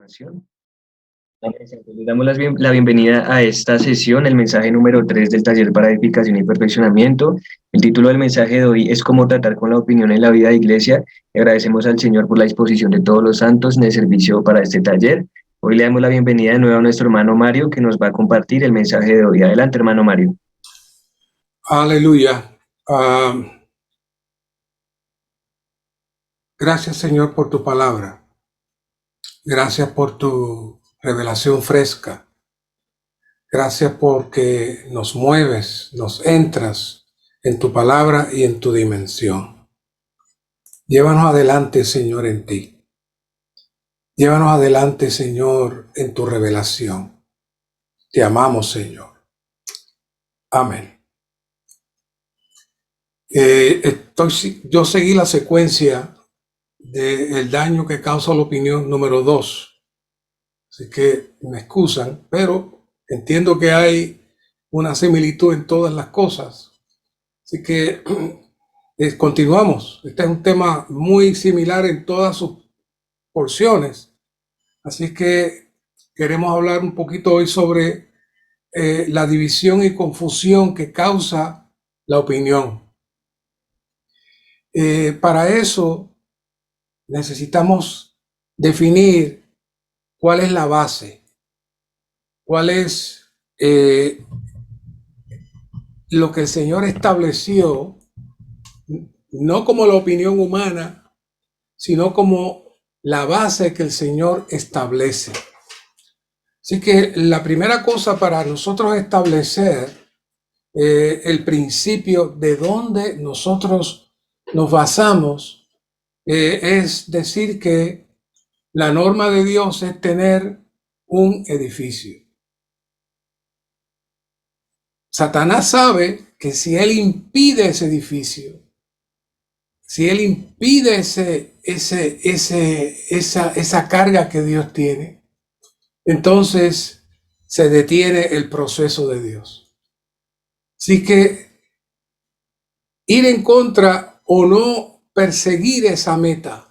información. Le damos la bienvenida a esta sesión, el mensaje número 3 del taller para edificación y perfeccionamiento. El título del mensaje de hoy es cómo tratar con la opinión en la vida de iglesia. Y agradecemos al Señor por la disposición de todos los santos en el servicio para este taller. Hoy le damos la bienvenida de nuevo a nuestro hermano Mario, que nos va a compartir el mensaje de hoy. Adelante, hermano Mario. Aleluya. Gracias, Señor, por tu palabra. Gracias por tu revelación fresca. Gracias porque nos mueves, nos entras en tu palabra y en tu dimensión. Llévanos adelante, Señor, en ti. Llévanos adelante, Señor, en tu revelación. Te amamos, Señor. Amén. Yo seguí la secuencia del daño que causa la opinión número 2. Así que me excusan, pero entiendo que hay una similitud en todas las cosas. Así que continuamos. Este es un tema muy similar en todas sus porciones. Así que queremos hablar un poquito hoy sobre la división y confusión que causa la opinión. Para eso necesitamos definir cuál es la base, cuál es lo que el Señor estableció, no como la opinión humana, sino como la base que el Señor establece. Así que la primera cosa para nosotros establecer el principio de donde nosotros nos basamos es decir que la norma de Dios es tener un edificio. Satanás sabe que si él impide ese edificio, si él impide esa carga que Dios tiene, entonces se detiene el proceso de Dios. Así que ir en contra o no perseguir esa meta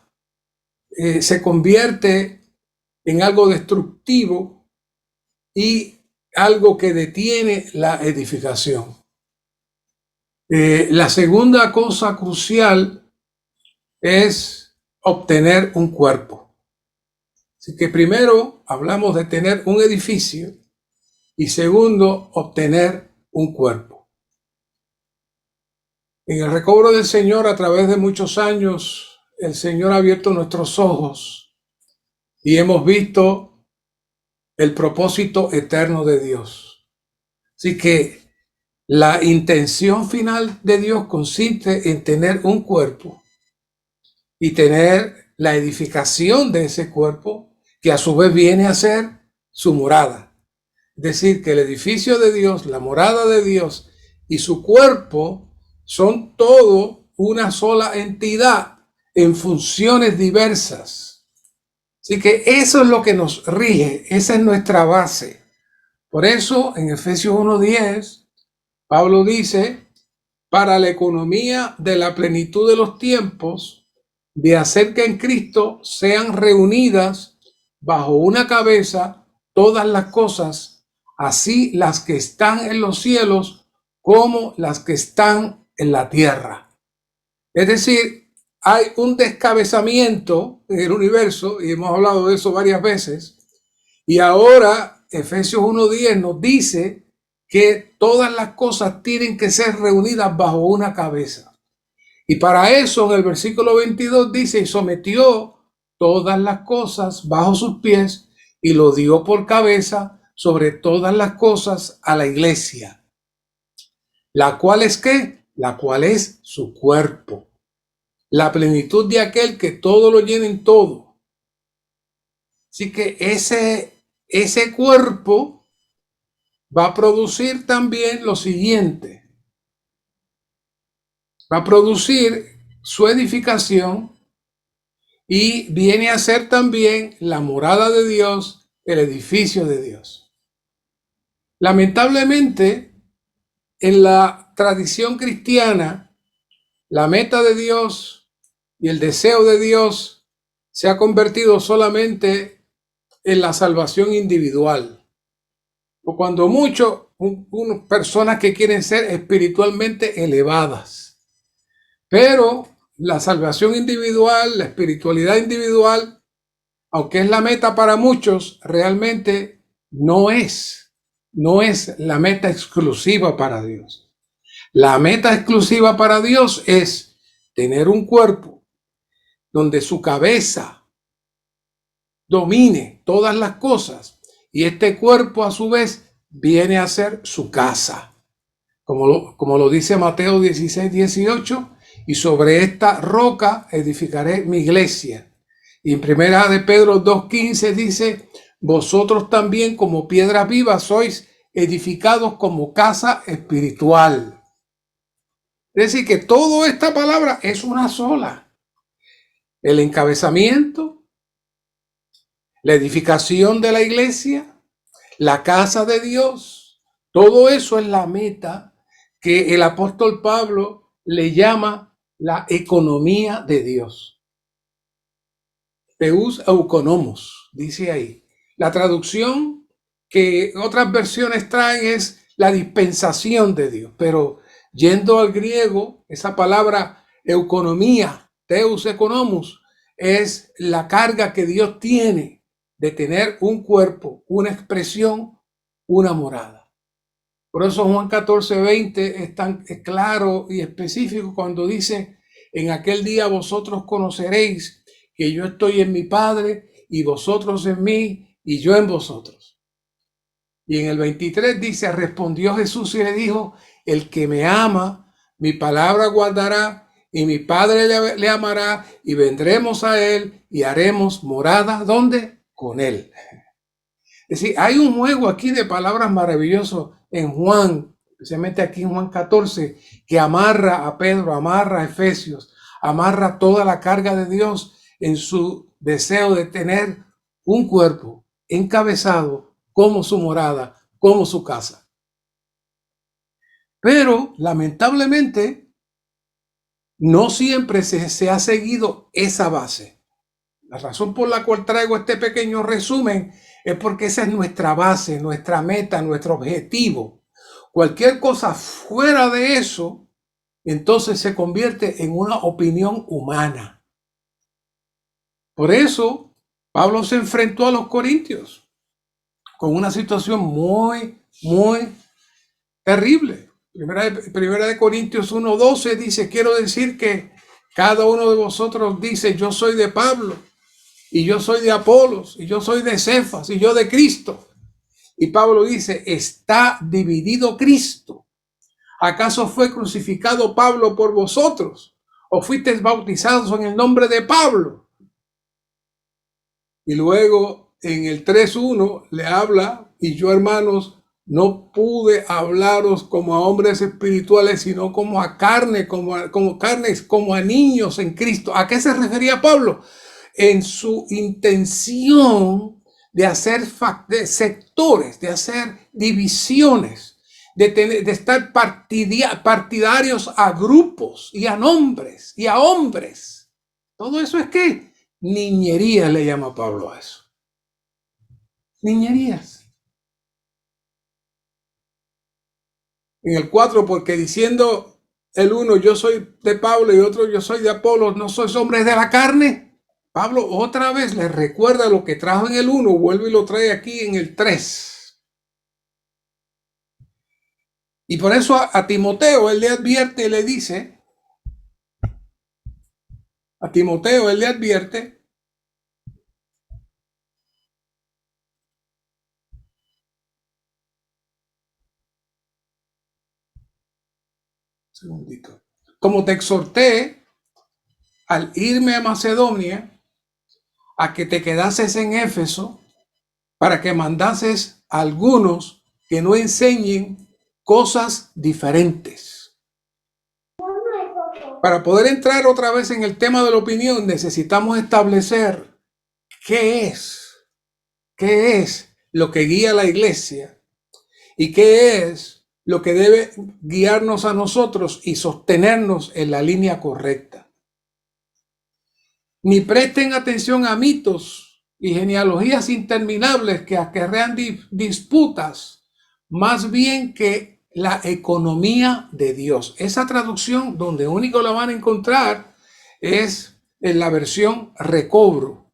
se convierte en algo destructivo y algo que detiene la edificación. La segunda cosa crucial es obtener un cuerpo. Así que primero hablamos de tener un edificio y segundo, obtener un cuerpo. En el recobro del Señor, a través de muchos años, el Señor ha abierto nuestros ojos y hemos visto el propósito eterno de Dios. Así que la intención final de Dios consiste en tener un cuerpo y tener la edificación de ese cuerpo, que a su vez viene a ser su morada. Es decir, que el edificio de Dios, la morada de Dios y su cuerpo son todo una sola entidad en funciones diversas. Así que eso es lo que nos rige, esa es nuestra base. Por eso en Efesios 1:10, Pablo dice, para la economía de la plenitud de los tiempos, de hacer que en Cristo sean reunidas bajo una cabeza todas las cosas, así las que están en los cielos como las que están en la tierra. Es decir, hay un descabezamiento en el universo, y hemos hablado de eso varias veces, y ahora Efesios 1:10 nos dice que todas las cosas tienen que ser reunidas bajo una cabeza. Y para eso en el versículo 22 dice, y sometió todas las cosas bajo sus pies y lo dio por cabeza sobre todas las cosas a la iglesia. ¿La cual es qué? La cual es su cuerpo. La plenitud de aquel que todo lo llena en todo. Así que ese cuerpo va a producir también lo siguiente. Va a producir su edificación y viene a ser también la morada de Dios, el edificio de Dios. Lamentablemente, en la tradición cristiana, la meta de Dios y el deseo de Dios se ha convertido solamente en la salvación individual. O cuando mucho, personas que quieren ser espiritualmente elevadas. Pero la salvación individual, la espiritualidad individual, aunque es la meta para muchos, realmente no es la meta exclusiva para Dios. La meta exclusiva para Dios es tener un cuerpo donde su cabeza domine todas las cosas y este cuerpo a su vez viene a ser su casa. Como lo dice Mateo 16:18, y sobre esta roca edificaré mi iglesia. Y en primera de Pedro 2:15 dice, vosotros también como piedras vivas sois edificados como casa espiritual. Es decir, que toda esta palabra es una sola. El encabezamiento, la edificación de la iglesia, la casa de Dios, todo eso es la meta que el apóstol Pablo le llama la economía de Dios. Teus euconomos, dice ahí. La traducción que otras versiones traen es la dispensación de Dios, pero yendo al griego, esa palabra economía, teus economos, es la carga que Dios tiene de tener un cuerpo, una expresión, una morada. Por eso Juan 14:20 es tan claro y específico cuando dice, en aquel día vosotros conoceréis que yo estoy en mi Padre y vosotros en mí y yo en vosotros. Y en el 23 dice, respondió Jesús y le dijo, el que me ama, mi palabra guardará y mi Padre le amará y vendremos a él y haremos morada, ¿dónde? Con él. Es decir, hay un juego aquí de palabras maravilloso en Juan, especialmente aquí en Juan 14, que amarra a Pedro, amarra a Efesios, amarra toda la carga de Dios en su deseo de tener un cuerpo encabezado como su morada, como su casa. Pero lamentablemente no siempre se ha seguido esa base. La razón por la cual traigo este pequeño resumen es porque esa es nuestra base, nuestra meta, nuestro objetivo. Cualquier cosa fuera de eso, entonces se convierte en una opinión humana. Por eso, Pablo se enfrentó a los corintios con una situación muy terrible. Primera de Corintios 1:12 dice, quiero decir que cada uno de vosotros dice, yo soy de Pablo, y yo soy de Apolos, y yo soy de Cefas, y yo de Cristo. Y Pablo dice, está dividido Cristo. ¿Acaso fue crucificado Pablo por vosotros? ¿O fuisteis bautizados en el nombre de Pablo? Y luego en el 3:1 le habla, y yo, hermanos, no pude hablaros como a hombres espirituales, sino como a carne, como a niños en Cristo. ¿A qué se refería Pablo? En su intención de hacer de sectores, de hacer divisiones, de estar partidarios a grupos y a nombres y a hombres. Todo eso es que niñería le llama Pablo a eso. Niñerías. En el 4, porque diciendo el uno, yo soy de Pablo, y otro, yo soy de Apolo, no sois hombres de la carne. Pablo otra vez le recuerda lo que trajo en el 1, vuelve y lo trae aquí en el 3. Y por eso a Timoteo él le advierte y le dice, segundito, como te exhorté al irme a Macedonia, a que te quedases en Éfeso, para que mandases a algunos que no enseñen cosas diferentes. Para poder entrar otra vez en el tema de la opinión, necesitamos establecer qué es lo que guía a la iglesia y qué es lo que debe guiarnos a nosotros y sostenernos en la línea correcta. Ni presten atención a mitos y genealogías interminables que acarrean disputas, más bien que la economía de Dios. Esa traducción donde único la van a encontrar es en la versión recobro.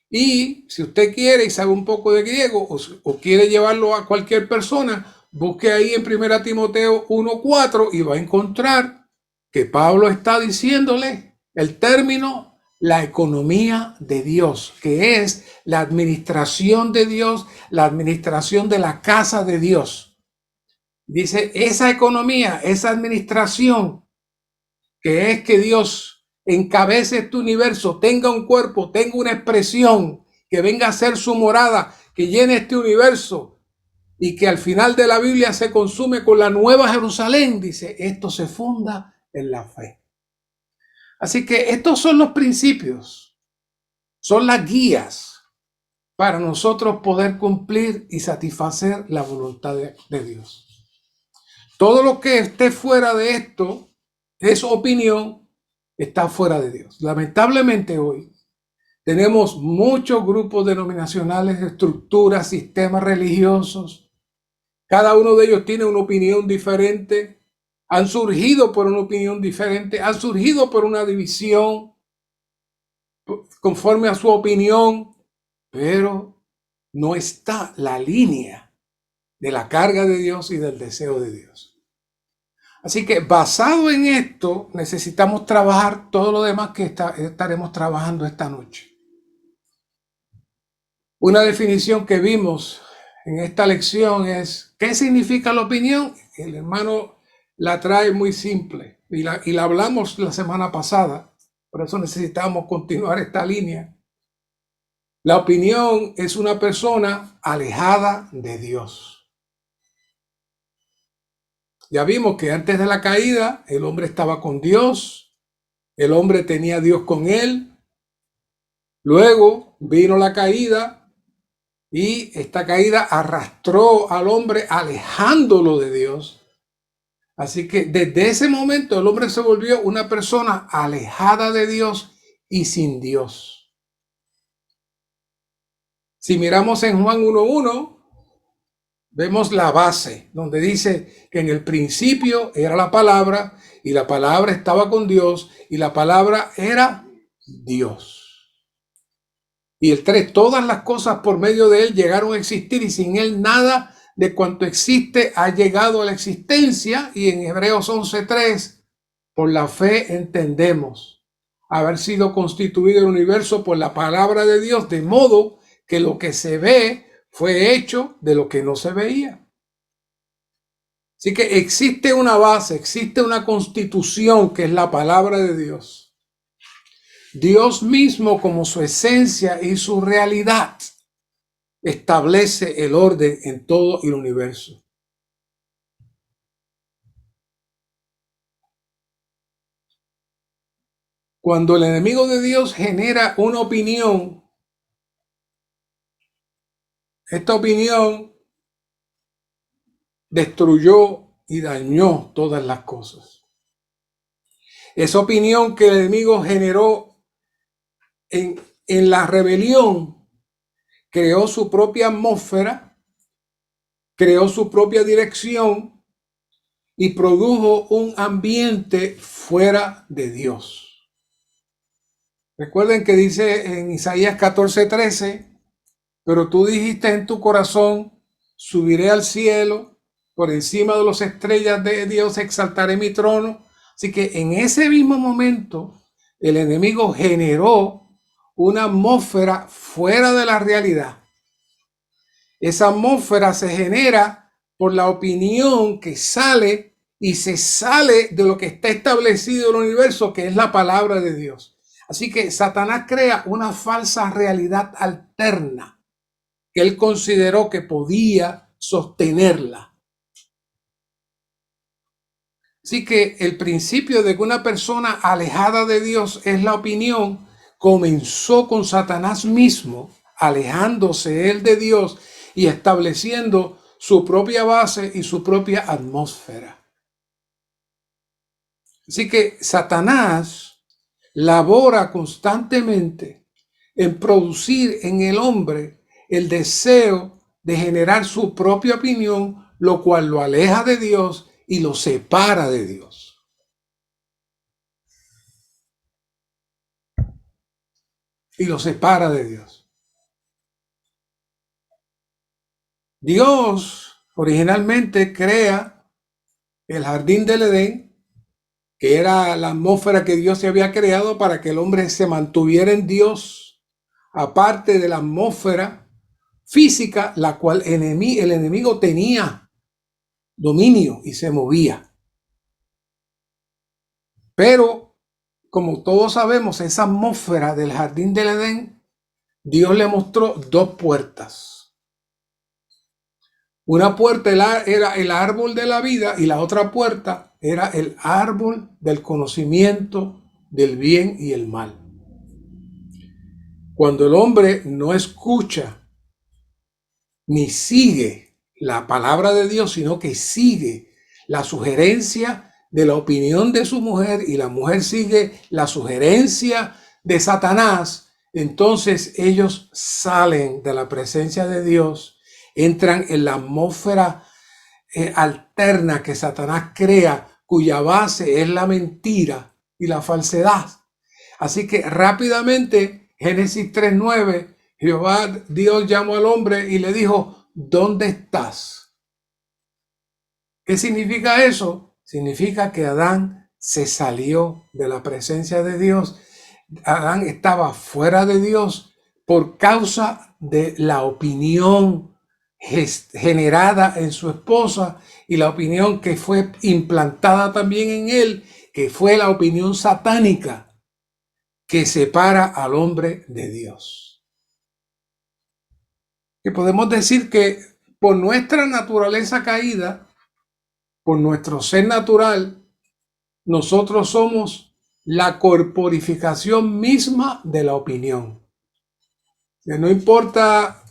Y si usted quiere y sabe un poco de griego o quiere llevarlo a cualquier persona, busque ahí en 1 Timoteo 1:4 y va a encontrar que Pablo está diciéndole el término la economía de Dios, que es la administración de Dios, la administración de la casa de Dios. Dice, esa economía, esa administración, que es que Dios encabece este universo, tenga un cuerpo, tenga una expresión, que venga a ser su morada, que llene este universo y que al final de la Biblia se consume con la nueva Jerusalén. Dice, esto se funda en la fe. Así que estos son los principios, son las guías para nosotros poder cumplir y satisfacer la voluntad de Dios. Todo lo que esté fuera de esto es opinión, está fuera de Dios. Lamentablemente hoy tenemos muchos grupos denominacionales, estructuras, sistemas religiosos. Cada uno de ellos tiene una opinión diferente. Han surgido por una opinión diferente, han surgido por una división conforme a su opinión, pero no está la línea de la carga de Dios y del deseo de Dios. Así que basado en esto, necesitamos trabajar todo lo demás que estaremos trabajando esta noche. Una definición que vimos en esta lección es, ¿qué significa la opinión? El hermano la trae muy simple y la hablamos la semana pasada, por eso necesitamos continuar esta línea. La opinión es una persona alejada de Dios. Ya vimos que antes de la caída, el hombre estaba con Dios, el hombre tenía a Dios con él. Luego vino la caída y esta caída arrastró al hombre alejándolo de Dios. Así que desde ese momento el hombre se volvió una persona alejada de Dios y sin Dios. Si miramos en Juan 1:1, vemos la base, donde dice que en el principio era la palabra, y la palabra estaba con Dios, y la palabra era Dios. Y el 3, todas las cosas por medio de él llegaron a existir, y sin él nada de cuanto existe ha llegado a la existencia. Y en Hebreos 11:3, por la fe entendemos haber sido constituido el universo por la palabra de Dios, de modo que lo que se ve fue hecho de lo que no se veía. Así que existe una base, existe una constitución que es la palabra de Dios. Dios mismo, como su esencia y su realidad, establece el orden en todo el universo. Cuando el enemigo de Dios genera una opinión, esta opinión destruyó y dañó todas las cosas. Esa opinión que el enemigo generó en la rebelión creó su propia atmósfera, creó su propia dirección y produjo un ambiente fuera de Dios. Recuerden que dice en Isaías 14:13, pero tú dijiste en tu corazón, subiré al cielo, por encima de las estrellas de Dios exaltaré mi trono. Así que en ese mismo momento el enemigo generó una atmósfera fuera de la realidad. Esa atmósfera se genera por la opinión que sale y se sale de lo que está establecido en el universo, que es la palabra de Dios. Así que Satanás crea una falsa realidad alterna que él consideró que podía sostenerla. Así que el principio de que una persona alejada de Dios es la opinión comenzó con Satanás mismo, alejándose él de Dios y estableciendo su propia base y su propia atmósfera. Así que Satanás labora constantemente en producir en el hombre el deseo de generar su propia opinión, lo cual lo aleja de Dios y lo separa de Dios. Y lo separa de Dios. Dios originalmente crea el jardín del Edén, que era la atmósfera que Dios se había creado para que el hombre se mantuviera en Dios, aparte de la atmósfera física, la cual el enemigo tenía dominio y se movía. Pero, como todos sabemos, esa atmósfera del jardín del Edén, Dios le mostró dos puertas. Una puerta era el árbol de la vida y la otra puerta era el árbol del conocimiento del bien y el mal. Cuando el hombre no escucha ni sigue la palabra de Dios, sino que sigue la sugerencia de la opinión de su mujer y la mujer sigue la sugerencia de Satanás, entonces ellos salen de la presencia de Dios, entran en la atmósfera alterna que Satanás crea, cuya base es la mentira y la falsedad. Así que rápidamente, Génesis 3:9, Jehová Dios llamó al hombre y le dijo, ¿dónde estás? ¿Qué significa eso? Significa que Adán se salió de la presencia de Dios. Adán estaba fuera de Dios por causa de la opinión generada en su esposa y la opinión que fue implantada también en él, que fue la opinión satánica que separa al hombre de Dios. Que podemos decir que por nuestra naturaleza caída, por nuestro ser natural, nosotros somos la corporificación misma de la opinión. Que no importa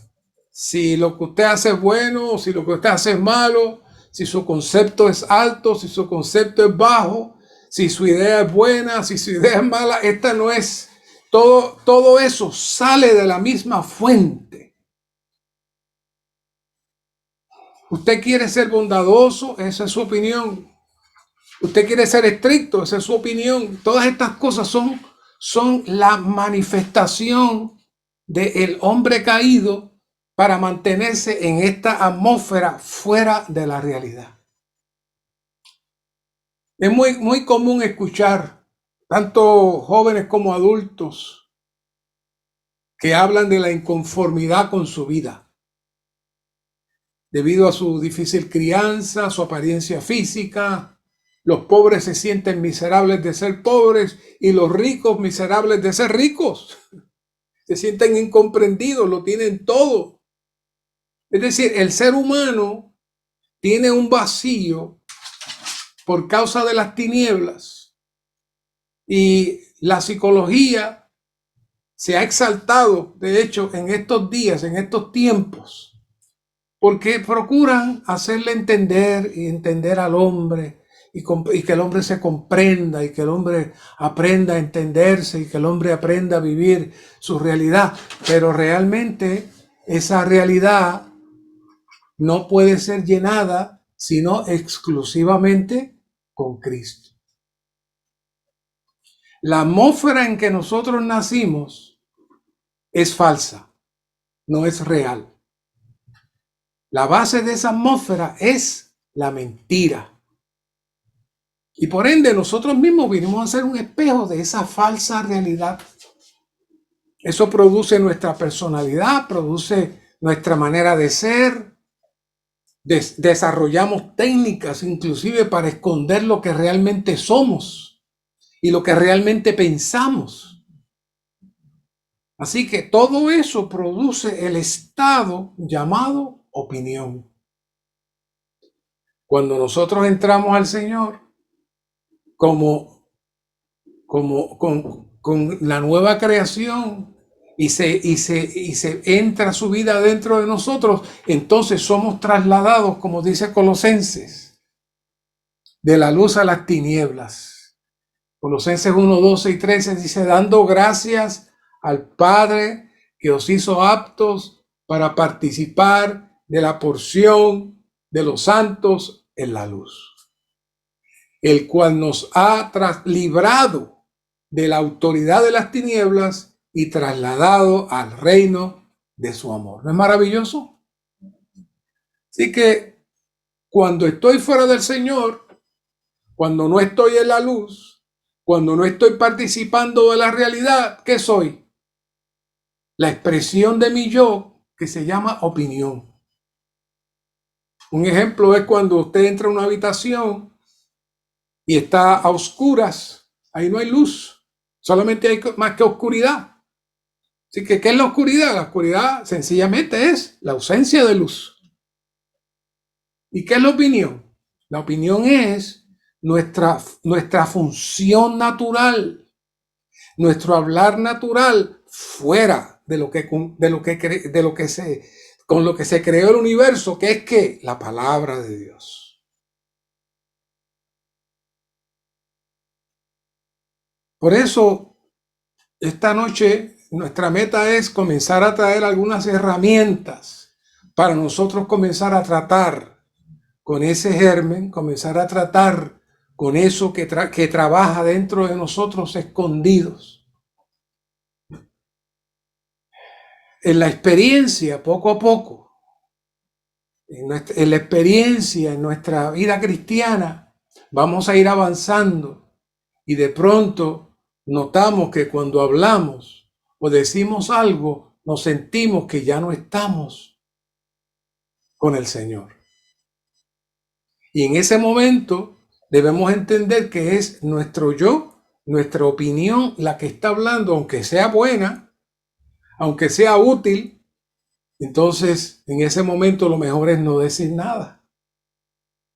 si lo que usted hace es bueno o si lo que usted hace es malo, si su concepto es alto, si su concepto es bajo, si su idea es buena, si su idea es mala, esta no es. Todo eso sale de la misma fuente. Usted quiere ser bondadoso, esa es su opinión. Usted quiere ser estricto, esa es su opinión. Todas estas cosas son la manifestación del hombre caído para mantenerse en esta atmósfera fuera de la realidad. Es muy común escuchar tanto jóvenes como adultos que hablan de la inconformidad con su vida, debido a su difícil crianza, su apariencia física. Los pobres se sienten miserables de ser pobres y los ricos miserables de ser ricos. Se sienten incomprendidos, lo tienen todo. Es decir, el ser humano tiene un vacío por causa de las tinieblas y la psicología se ha exaltado, de hecho, en estos días, en estos tiempos, porque procuran hacerle entender y entender al hombre y que el hombre se comprenda y que el hombre aprenda a entenderse y que el hombre aprenda a vivir su realidad. Pero realmente esa realidad no puede ser llenada sino exclusivamente con Cristo. La atmósfera en que nosotros nacimos es falsa, no es real. La base de esa atmósfera es la mentira. Y por ende nosotros mismos vinimos a ser un espejo de esa falsa realidad. Eso produce nuestra personalidad, produce nuestra manera de ser. Desarrollamos técnicas inclusive para esconder lo que realmente somos y lo que realmente pensamos. Así que todo eso produce el estado llamado opinión. Cuando nosotros entramos al Señor con la nueva creación y se entra su vida dentro de nosotros, entonces somos trasladados, como dice Colosenses, de la luz a las tinieblas. Colosenses 1:12 y 13 dice, dando gracias al Padre que os hizo aptos para participar de la porción de los santos en la luz, el cual nos ha librado de la autoridad de las tinieblas y trasladado al reino de su amor. ¿No es maravilloso? Así que cuando estoy fuera del Señor, cuando no estoy en la luz, cuando no estoy participando de la realidad, ¿qué soy? La expresión de mi yo, que se llama opinión. Un ejemplo es cuando usted entra a una habitación y está a oscuras, ahí no hay luz, solamente hay más que oscuridad. Así que, ¿qué es la oscuridad? La oscuridad sencillamente es la ausencia de luz. ¿Y qué es la opinión? La opinión es nuestra función natural, nuestro hablar natural fuera de lo que con lo que se creó el universo, que es que la palabra de Dios. Por eso, esta noche nuestra meta es comenzar a traer algunas herramientas para nosotros comenzar a tratar con ese germen, comenzar a tratar con eso que trabaja dentro de nosotros escondidos. En la experiencia, poco a poco, en la experiencia, en nuestra vida cristiana, vamos a ir avanzando y de pronto notamos que cuando hablamos o decimos algo, nos sentimos que ya no estamos con el Señor. Y en ese momento debemos entender que es nuestro yo, nuestra opinión, la que está hablando, aunque sea buena, aunque sea útil. Entonces, en ese momento lo mejor es no decir nada.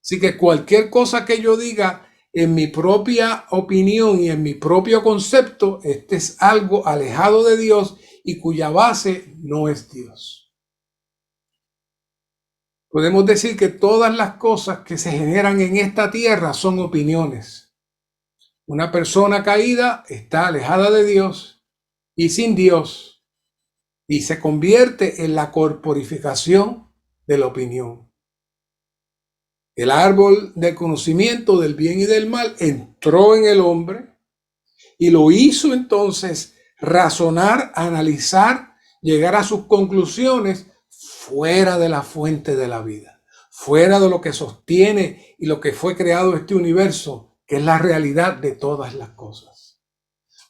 Así que cualquier cosa que yo diga en mi propia opinión y en mi propio concepto, este es algo alejado de Dios y cuya base no es Dios. Podemos decir que todas las cosas que se generan en esta tierra son opiniones. Una persona caída está alejada de Dios y sin Dios y se convierte en la corporificación de la opinión. El árbol del conocimiento del bien y del mal entró en el hombre y lo hizo entonces razonar, analizar, llegar a sus conclusiones fuera de la fuente de la vida, fuera de lo que sostiene y lo que fue creado este universo, que es la realidad de todas las cosas.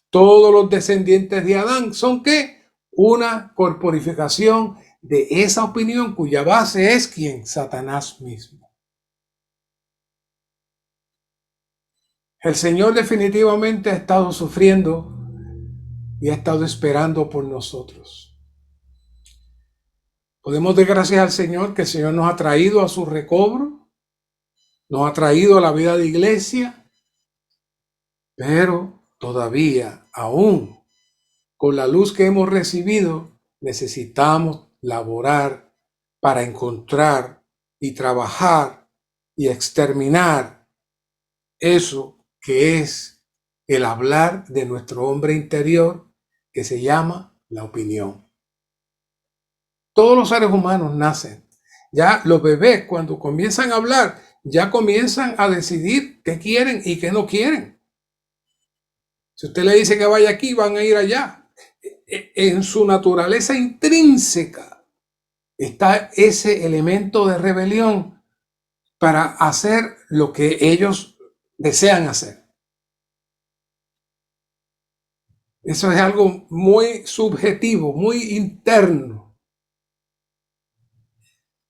Todos los descendientes de Adán son ¿qué? Una corporificación de esa opinión cuya base es ¿quién? Satanás mismo. El Señor definitivamente ha estado sufriendo y ha estado esperando por nosotros. Podemos dar gracias al Señor que el Señor nos ha traído a su recobro, nos ha traído a la vida de iglesia, pero todavía, aún con la luz que hemos recibido, necesitamos laborar para encontrar y trabajar y exterminar eso que es el hablar de nuestro hombre interior, que se llama la opinión. Todos los seres humanos nacen. Ya los bebés, cuando comienzan a hablar, ya comienzan a decidir qué quieren y qué no quieren. Si usted le dice que vaya aquí, van a ir allá. En su naturaleza intrínseca está ese elemento de rebelión para hacer lo que ellos desean hacer. Eso es algo muy subjetivo, muy interno.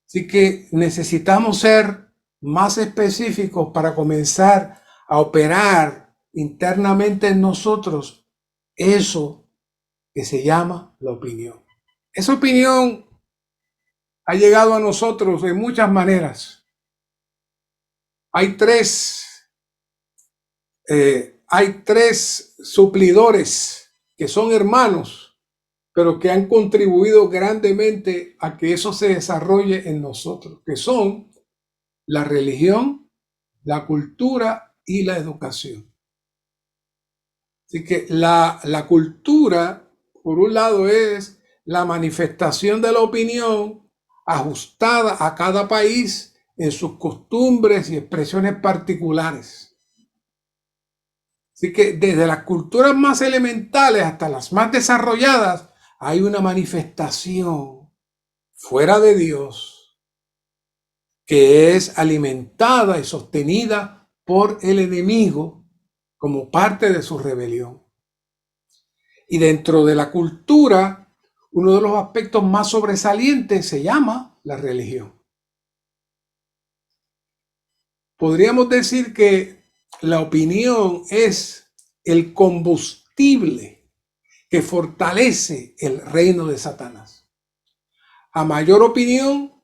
Así que necesitamos ser más específicos para comenzar a operar internamente en nosotros eso que se llama la opinión. Esa opinión ha llegado a nosotros de muchas maneras. Hay tres suplidores que son hermanos, pero que han contribuido grandemente a que eso se desarrolle en nosotros, que son la religión, la cultura y la educación. Así que la cultura Por un lado es la manifestación de la opinión ajustada a cada país en sus costumbres y expresiones particulares. Así que desde las culturas más elementales hasta las más desarrolladas hay una manifestación fuera de Dios que es alimentada y sostenida por el enemigo como parte de su rebelión. Y dentro de la cultura, uno de los aspectos más sobresalientes se llama la religión. Podríamos decir que la opinión es el combustible que fortalece el reino de Satanás. A mayor opinión,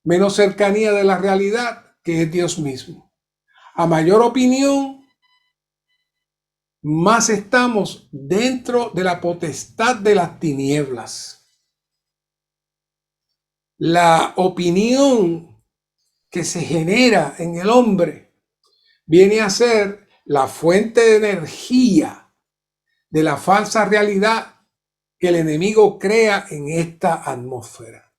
menos cercanía de la realidad, que es Dios mismo. A mayor opinión, más estamos dentro de la potestad de las tinieblas. La opinión que se genera en el hombre viene a ser la fuente de energía de la falsa realidad que el enemigo crea en esta atmósfera.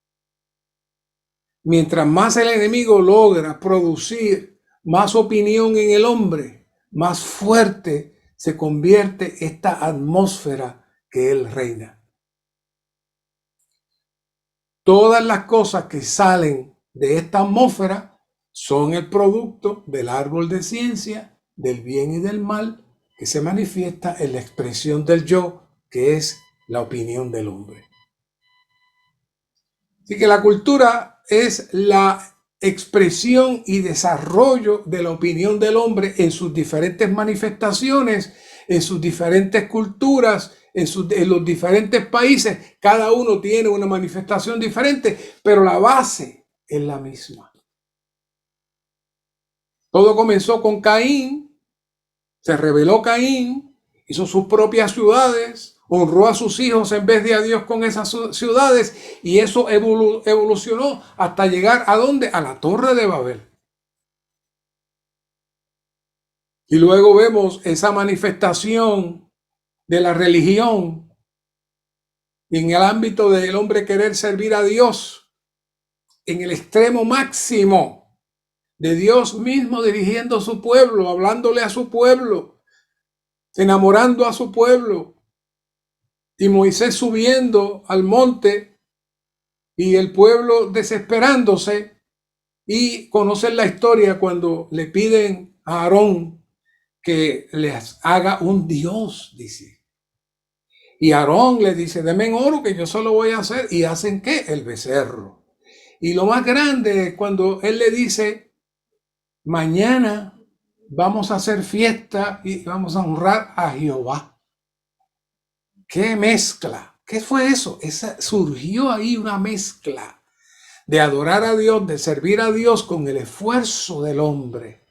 Mientras más el enemigo logra producir más opinión en el hombre, más fuerte se convierte esta atmósfera que él reina. Todas las cosas que salen de esta atmósfera son el producto del árbol de ciencia, del bien y del mal, que se manifiesta en la expresión del yo, que es la opinión del hombre. Así que la cultura es la expresión y desarrollo de la opinión del hombre en sus diferentes manifestaciones, en sus diferentes culturas, en los diferentes países. Cada uno tiene una manifestación diferente, pero la base es la misma. Todo comenzó con Caín, se rebeló Caín, hizo sus propias ciudades, honró a sus hijos en vez de a Dios con esas ciudades, y eso evolucionó hasta llegar ¿a dónde? A la Torre de Babel. Y luego vemos esa manifestación de la religión en el ámbito del hombre querer servir a Dios en el extremo máximo de Dios mismo dirigiendo a su pueblo, hablándole a su pueblo, enamorando a su pueblo. Y Moisés subiendo al monte y el pueblo desesperándose, y conocen la historia cuando le piden a Aarón que les haga un Dios, dice. Y Aarón le dice, denme oro que yo solo voy a hacer. ¿Y hacen qué? El becerro. Y lo más grande es cuando él le dice, mañana vamos a hacer fiesta y vamos a honrar a Jehová. ¡Qué mezcla! ¿Qué fue eso? Surgió ahí una mezcla de adorar a Dios, de servir a Dios con el esfuerzo del hombre,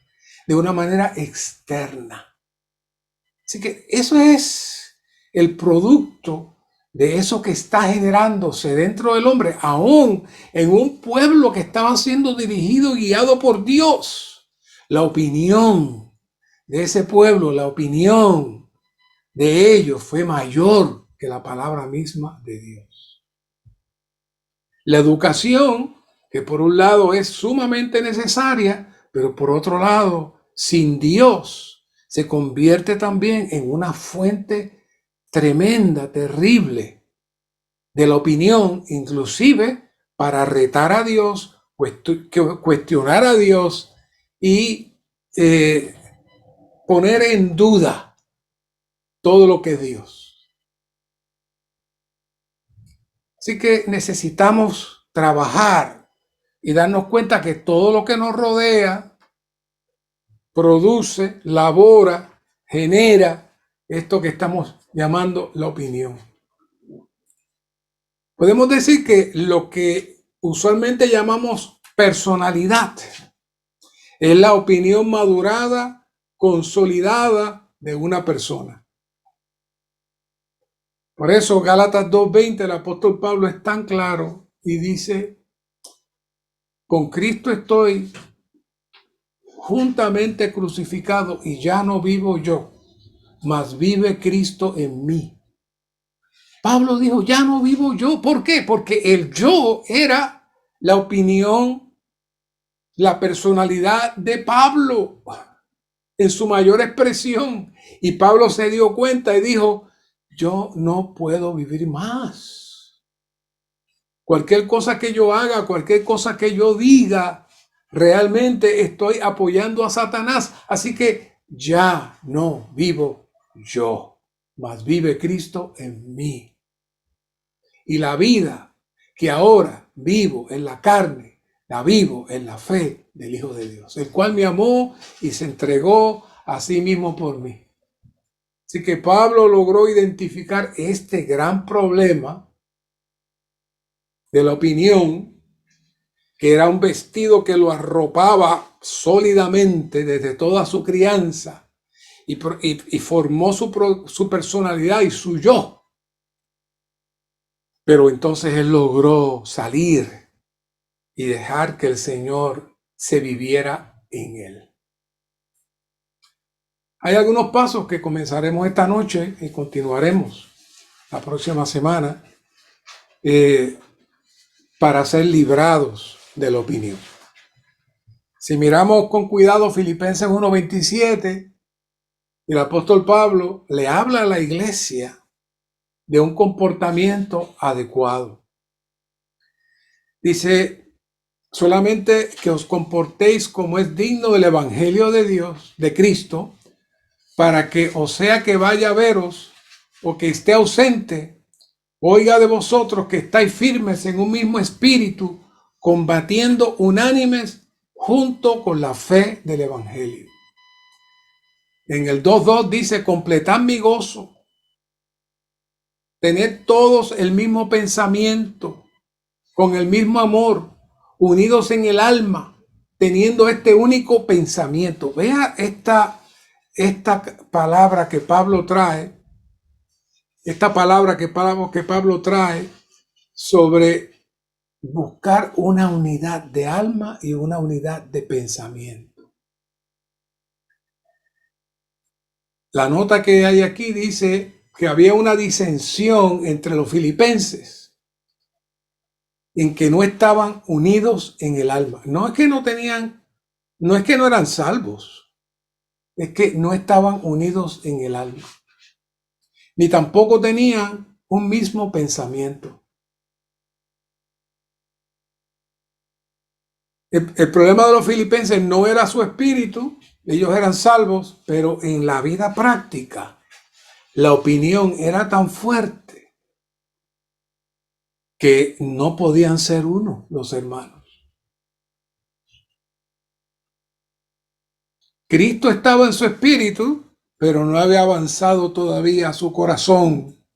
de una manera externa. Así que eso es el producto de eso que está generándose dentro del hombre, aún en un pueblo que estaba siendo dirigido y guiado por Dios. La opinión de ese pueblo, la opinión de ellos fue mayor que la palabra misma de Dios. La educación, que por un lado es sumamente necesaria, pero por otro lado, sin Dios, se convierte también en una fuente tremenda, terrible de la opinión, inclusive para retar a Dios, cuestionar a Dios y poner en duda todo lo que es Dios. Así que necesitamos trabajar y darnos cuenta que todo lo que nos rodea produce, labora, genera esto que estamos llamando la opinión. Podemos decir que lo que usualmente llamamos personalidad es la opinión madurada, consolidada de una persona. Por eso Gálatas 2:20, el apóstol Pablo es tan claro y dice, con Cristo estoy juntamente crucificado y ya no vivo yo, mas vive Cristo en mí. Pablo dijo, ya no vivo yo. ¿Por qué? Porque el yo era la opinión, la personalidad de Pablo en su mayor expresión. Y Pablo se dio cuenta y dijo, yo no puedo vivir más. Cualquier cosa que yo haga, cualquier cosa que yo diga, realmente estoy apoyando a Satanás. Así que ya no vivo yo, mas vive Cristo en mí. Y la vida que ahora vivo en la carne, la vivo en la fe del Hijo de Dios, el cual me amó y se entregó a sí mismo por mí. Así que Pablo logró identificar este gran problema de la opinión, que era un vestido que lo arropaba sólidamente desde toda su crianza y formó su personalidad y su yo. Pero entonces él logró salir y dejar que el Señor se viviera en él. Hay algunos pasos que comenzaremos esta noche y continuaremos la próxima semana para ser librados de la opinión. Si miramos con cuidado Filipenses 1:27, el apóstol Pablo le habla a la iglesia de un comportamiento adecuado. Dice, solamente que os comportéis como es digno del evangelio de Dios, de Cristo, para que, o sea que vaya a veros o que esté ausente, oiga de vosotros que estáis firmes en un mismo espíritu, combatiendo unánimes junto con la fe del evangelio. En el 2:2 dice, completad mi gozo, tened todos el mismo pensamiento, con el mismo amor, unidos en el alma, teniendo este único pensamiento. Vea esta palabra que Pablo trae, sobre buscar una unidad de alma y una unidad de pensamiento. La nota que hay aquí dice que había una disensión entre los filipenses, en que no estaban unidos en el alma. No es que no eran salvos, es que no estaban unidos en el alma, ni tampoco tenían un mismo pensamiento. El problema de los filipenses no era su espíritu, ellos eran salvos, pero en la vida práctica la opinión era tan fuerte que no podían ser uno los hermanos. Cristo estaba en su espíritu, pero no había avanzado todavía a su corazón,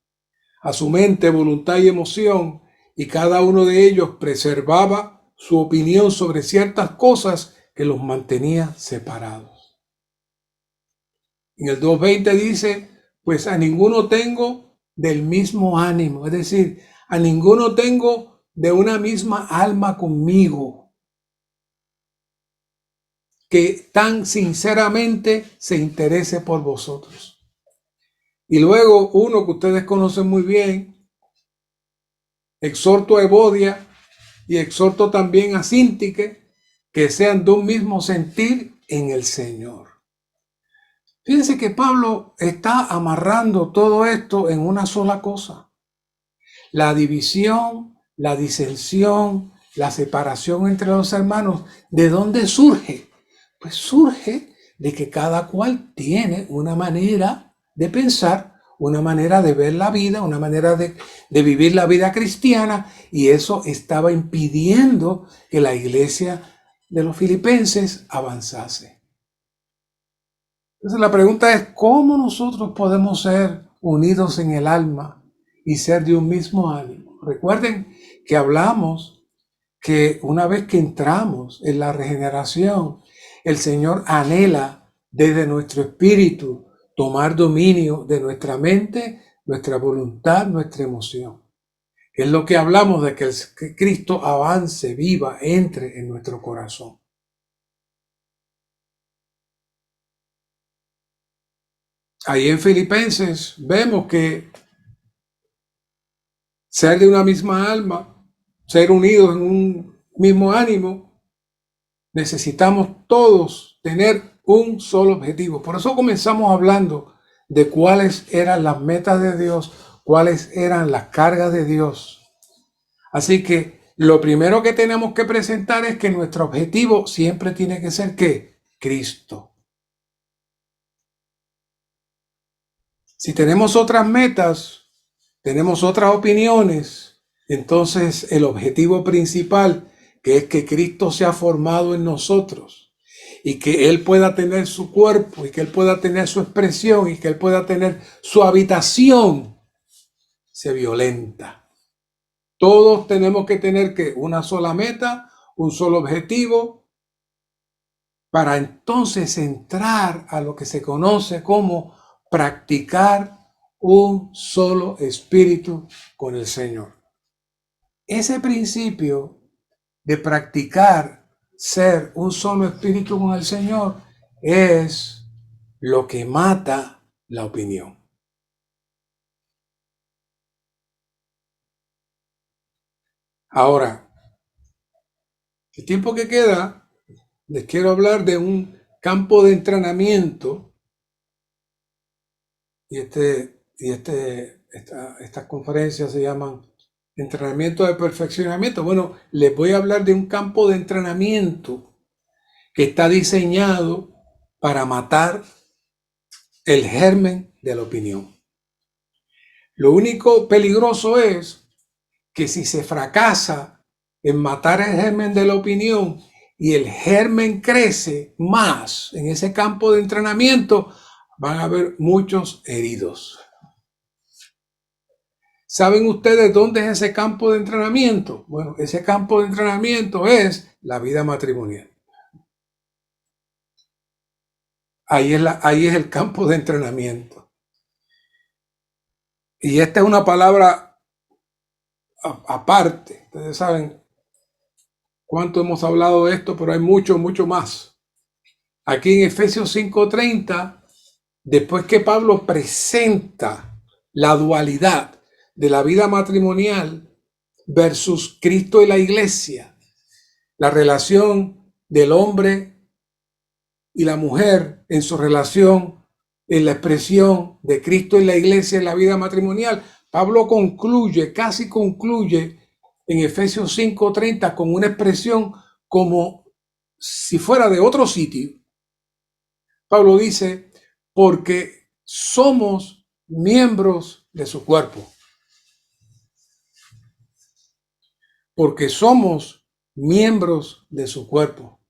a su mente, voluntad y emoción, y cada uno de ellos preservaba su opinión sobre ciertas cosas que los mantenía separados. En el 2:20 dice, pues a ninguno tengo del mismo ánimo, es decir, a ninguno tengo de una misma alma conmigo, que tan sinceramente se interese por vosotros. Y luego uno que ustedes conocen muy bien, exhorto a Evodia y exhorto también a Síntique, que sean de un mismo sentir en el Señor. Fíjense que Pablo está amarrando todo esto en una sola cosa. La división, la disensión, la separación entre los hermanos, ¿de dónde surge? Pues surge de que cada cual tiene una manera de pensar, una manera de ver la vida, una manera de vivir la vida cristiana, y eso estaba impidiendo que la iglesia de los filipenses avanzase. Entonces la pregunta es, ¿cómo nosotros podemos ser unidos en el alma y ser de un mismo ánimo? Recuerden que hablamos que una vez que entramos en la regeneración, el Señor anhela desde nuestro espíritu tomar dominio de nuestra mente, nuestra voluntad, nuestra emoción. Es lo que hablamos de que Cristo avance, viva, entre en nuestro corazón. Ahí en Filipenses vemos que ser de una misma alma, ser unidos en un mismo ánimo, necesitamos todos tener un solo objetivo. Por eso comenzamos hablando de cuáles eran las metas de Dios, cuáles eran las cargas de Dios. Así que lo primero que tenemos que presentar es que nuestro objetivo siempre tiene que ser ¿qué? Cristo. Si tenemos otras metas, tenemos otras opiniones, entonces el objetivo principal, que es que Cristo sea formado en nosotros y que Él pueda tener su cuerpo y que Él pueda tener su expresión y que Él pueda tener su habitación, se violenta. Todos tenemos que tener que una sola meta, un solo objetivo, para entonces entrar a lo que se conoce como practicar un solo espíritu con el Señor. Ese principio de practicar ser un solo espíritu con el Señor es lo que mata la opinión. Ahora, el tiempo que queda, les quiero hablar de un campo de entrenamiento y estas conferencias se llaman entrenamiento de perfeccionamiento. Bueno, les voy a hablar de un campo de entrenamiento que está diseñado para matar el germen de la opinión. Lo único peligroso es que si se fracasa en matar el germen de la opinión y el germen crece más en ese campo de entrenamiento, van a haber muchos heridos. ¿Saben ustedes dónde es ese campo de entrenamiento? Bueno, ese campo de entrenamiento es la vida matrimonial. Ahí es el campo de entrenamiento. Y esta es una palabra aparte. Ustedes saben cuánto hemos hablado de esto, pero hay mucho, mucho más. Aquí en Efesios 5:30, después que Pablo presenta la dualidad de la vida matrimonial versus Cristo y la iglesia, la relación del hombre y la mujer en su relación, en la expresión de Cristo y la iglesia en la vida matrimonial, Pablo casi concluye en Efesios 5:30 con una expresión como si fuera de otro sitio. Pablo dice, porque somos miembros de su cuerpo. Porque somos miembros de su cuerpo.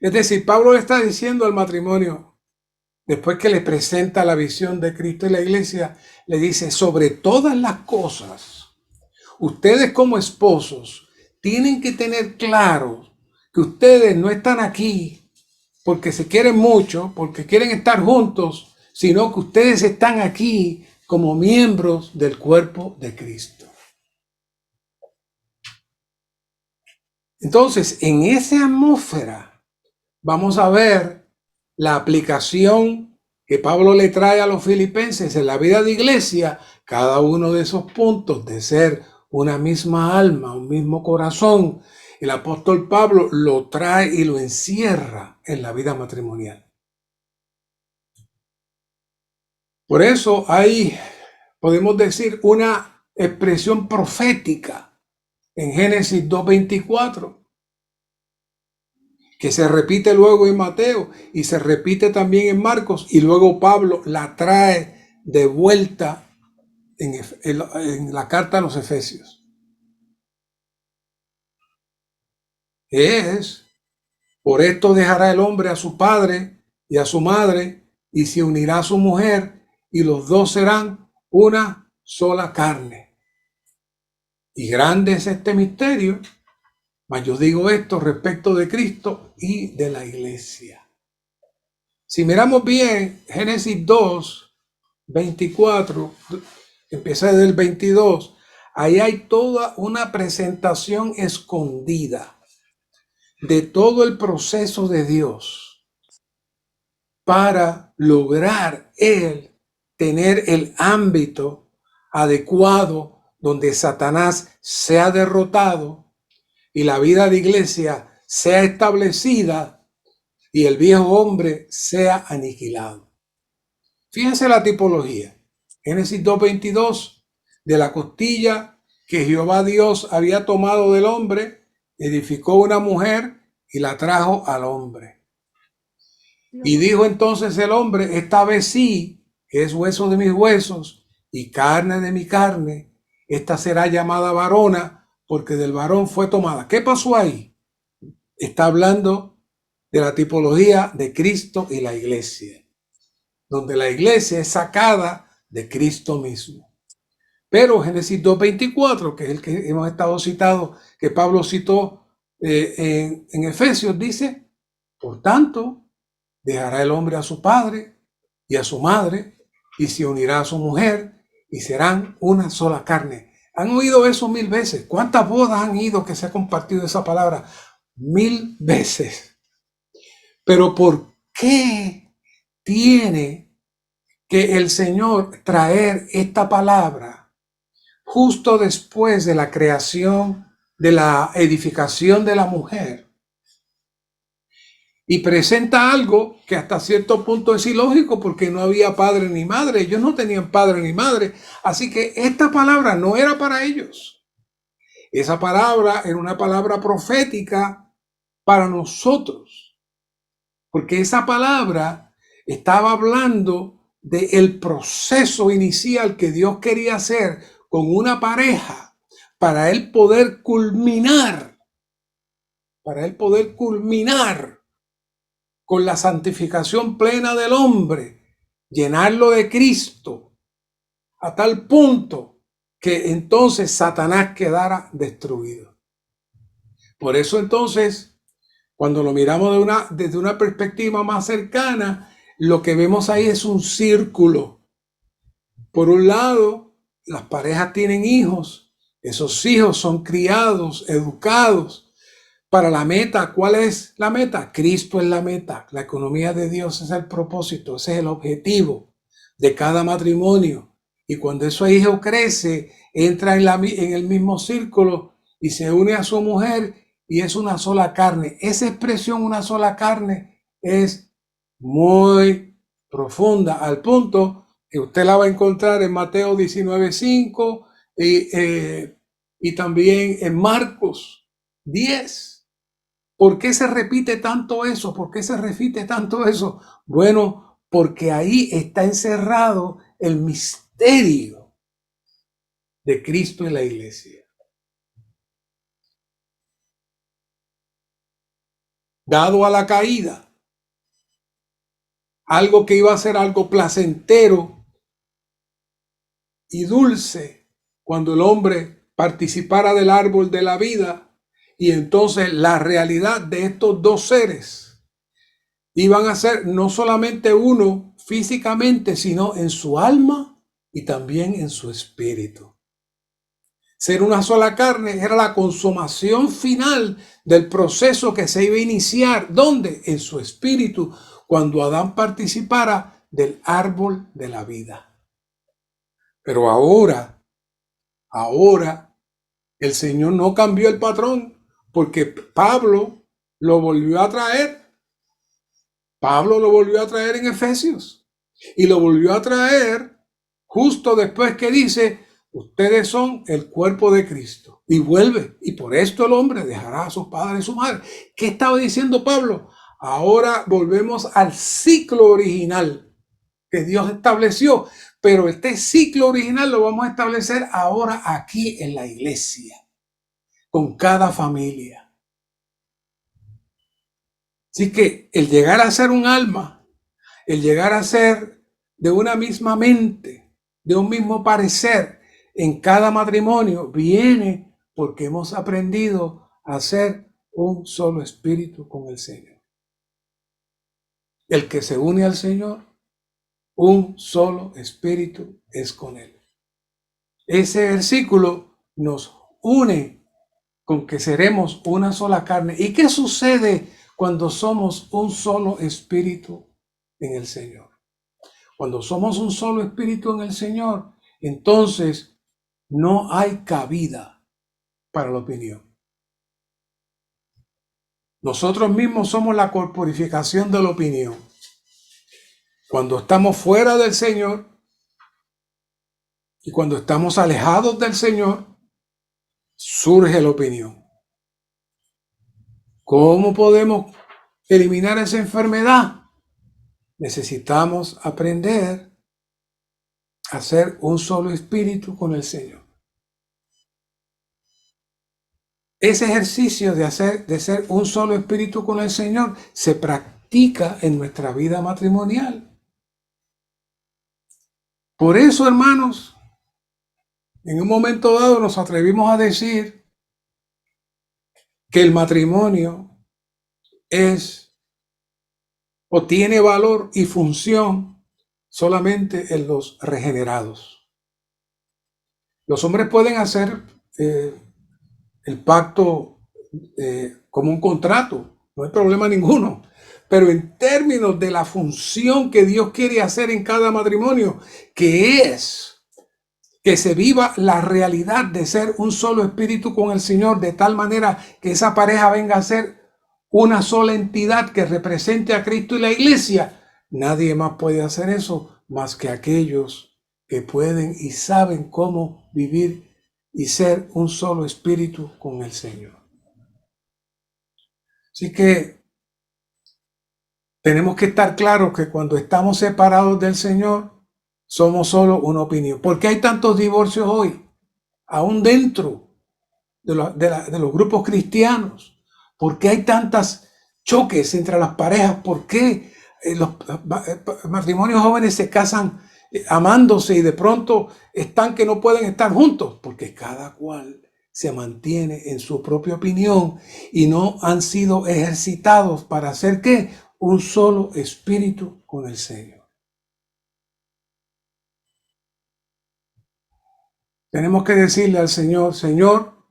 Es decir, Pablo le está diciendo al matrimonio, después que le presenta la visión de Cristo y la iglesia, le dice, sobre todas las cosas, ustedes como esposos tienen que tener claro que ustedes no están aquí porque se quieren mucho, porque quieren estar juntos, sino que ustedes están aquí como miembros del cuerpo de Cristo. Entonces, en esa atmósfera, vamos a ver la aplicación que Pablo le trae a los filipenses en la vida de iglesia, cada uno de esos puntos de ser una misma alma, un mismo corazón. El apóstol Pablo lo trae y lo encierra en la vida matrimonial. Por eso hay, podemos decir, una expresión profética en Génesis 2:24, que se repite luego en Mateo y se repite también en Marcos, y luego Pablo la trae de vuelta en la carta a los Efesios. Por esto dejará el hombre a su padre y a su madre, y se unirá a su mujer, y los dos serán una sola carne. Y grande es este misterio, mas yo digo esto respecto de Cristo y de la iglesia. Si miramos bien Génesis 2:24, empieza desde el 22, ahí hay toda una presentación escondida de todo el proceso de Dios para lograr Él tener el ámbito adecuado donde Satanás sea derrotado y la vida de iglesia sea establecida y el viejo hombre sea aniquilado. Fíjense la tipología. Génesis 2:22, de la costilla que Jehová Dios había tomado del hombre, edificó una mujer y la trajo al hombre. Y dijo entonces el hombre, esta vez sí, es hueso de mis huesos y carne de mi carne, esta será llamada varona, porque del varón fue tomada. ¿Qué pasó ahí? Está hablando de la tipología de Cristo y la iglesia, donde la iglesia es sacada de Cristo mismo. Pero Génesis 2:24, que es el que hemos estado citado, que Pablo citó en Efesios, dice, por tanto, dejará el hombre a su padre y a su madre, y se unirá a su mujer, y serán una sola carne. ¿Han oído eso 1000 veces? ¿Cuántas bodas han ido que se ha compartido esa palabra? 1000 veces. Pero ¿por qué tiene que el Señor traer esta palabra justo después de la creación, de la edificación de la mujer? Y presenta algo que hasta cierto punto es ilógico porque no había padre ni madre. Ellos no tenían padre ni madre. Así que esta palabra no era para ellos. Esa palabra era una palabra profética para nosotros. Porque esa palabra estaba hablando del proceso inicial que Dios quería hacer con una pareja para él poder culminar. Para él poder culminar con la santificación plena del hombre, llenarlo de Cristo, a tal punto que entonces Satanás quedara destruido. Por eso entonces, cuando lo miramos desde una perspectiva más cercana, lo que vemos ahí es un círculo. Por un lado, las parejas tienen hijos, esos hijos son criados, educados, para la meta. ¿Cuál es la meta? Cristo es la meta. La economía de Dios es el propósito, ese es el objetivo de cada matrimonio. Y cuando ese hijo crece, entra en el mismo círculo y se une a su mujer y es una sola carne. Esa expresión, una sola carne, es muy profunda, al punto que usted la va a encontrar en Mateo 19:5 y también en Marcos 10. ¿Por qué se repite tanto eso? ¿Por qué se repite tanto eso? Bueno, porque ahí está encerrado el misterio de Cristo y la iglesia. Dado a la caída, algo que iba a ser algo placentero y dulce cuando el hombre participara del árbol de la vida, y entonces la realidad de estos dos seres iban a ser no solamente uno físicamente, sino en su alma y también en su espíritu. Ser una sola carne era la consumación final del proceso que se iba a iniciar. ¿Dónde? En su espíritu, cuando Adán participara del árbol de la vida. Pero ahora el Señor no cambió el patrón, porque Pablo lo volvió a traer. Pablo lo volvió a traer en Efesios y lo volvió a traer justo después que dice, ustedes son el cuerpo de Cristo. Y vuelve, y por esto el hombre dejará a sus padres y su madre. ¿Qué estaba diciendo Pablo? Ahora volvemos al ciclo original que Dios estableció, pero este ciclo original lo vamos a establecer ahora aquí en la iglesia, con cada familia. Así que el llegar a ser un alma, el llegar a ser de una misma mente, de un mismo parecer en cada matrimonio, viene porque hemos aprendido a ser un solo espíritu con el Señor. El que se une al Señor, un solo espíritu es con Él. Ese versículo nos une con que seremos una sola carne. ¿Y qué sucede cuando somos un solo espíritu en el Señor? Cuando somos un solo espíritu en el Señor, entonces No hay cabida para la opinión. Nosotros mismos somos la corporificación de la opinión. Cuando estamos fuera del Señor y cuando estamos alejados del Señor, surge la opinión. ¿Cómo podemos eliminar esa enfermedad? Necesitamos aprender a ser un solo espíritu con el Señor. Ese ejercicio de ser un solo espíritu con el Señor se practica en nuestra vida matrimonial. Por eso, hermanos, en un momento dado nos atrevimos a decir que el matrimonio es o tiene valor y función solamente en los regenerados. Los hombres pueden hacer el pacto como un contrato, no hay problema ninguno. Pero en términos de la función que Dios quiere hacer en cada matrimonio, que es que se viva la realidad de ser un solo espíritu con el Señor, de tal manera que esa pareja venga a ser una sola entidad que represente a Cristo y la iglesia. Nadie más puede hacer eso más que aquellos que pueden y saben cómo vivir y ser un solo espíritu con el Señor. Así que tenemos que estar claros que cuando estamos separados del Señor, somos solo una opinión. ¿Por qué hay tantos divorcios hoy? Aún dentro de los grupos cristianos. ¿Por qué hay tantos choques entre las parejas? ¿Por qué los matrimonios jóvenes se casan amándose y de pronto están que no pueden estar juntos? Porque cada cual se mantiene en su propia opinión y no han sido ejercitados para hacer ¿qué? Un solo espíritu con el Señor. Tenemos que decirle al Señor, Señor,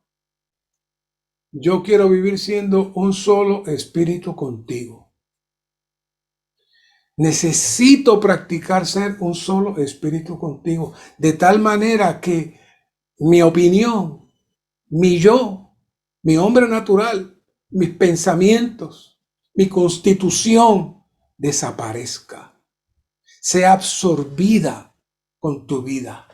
yo quiero vivir siendo un solo espíritu contigo. Necesito practicar ser un solo espíritu contigo, de tal manera que mi opinión, mi yo, mi hombre natural, mis pensamientos, mi constitución desaparezca, sea absorbida con tu vida.